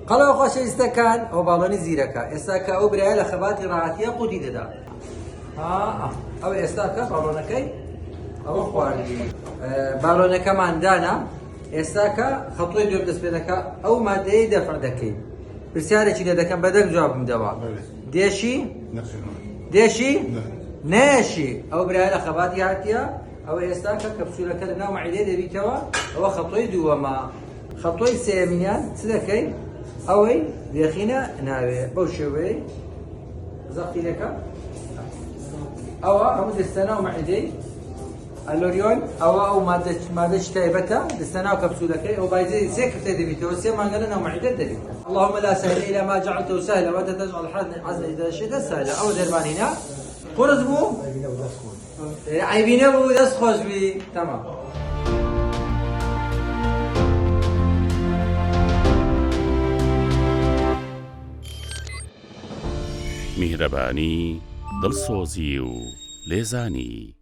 قەڵەوە خۆشەویستەکان ئەو باڵۆنی زیرەکە ئێستا کە ئەو برایە لە خەباتی ڕاحەتیە قوتی دەدا. ئەو ئێستا کە باڵۆنەکەی ئەوە خواردی باڵۆنەکەمان دانا ئێستا کە خەڵتۆی دوێ دەست پێ دەکا ئەو مادەیەی دەفع دەکەی پرسیارێکی لێ دەکەم بەدەنگ جوابم دەوە دێشی دێشی نێشی ئەو برایە لە خەباتی هاتیە ئەوە ئێستا کە کەپسولەکە لە ناو مەعیدەی دەبیتەوە ئەوە خەڵتۆی دووەمە. خەڵتۆی سێمیان چ دەکەی؟ ئەوەی بێخینە ناوێ بەو شێوەیە زەختی لەکە ئەوە هەموو دەستە ناو مەعیدەی ئەلۆریۆن ئەوە ئەو مادەش تایبەتە دەستە ناو کەپسولەکەی ئەو بایزەی سێ کفتە دەبیتەوە سێ مانگە لە ناو مەعیدە دەبیت. اللهم لا سهل إلا ما جعلته سهلا وأنت تجعل الحزن إذا شئت سهلا. ئەو دەرمانینە قرس بوو عیبی نەبوو دەست خۆش بی تەمام. میهرەبانی دڵسۆزی و لێزانی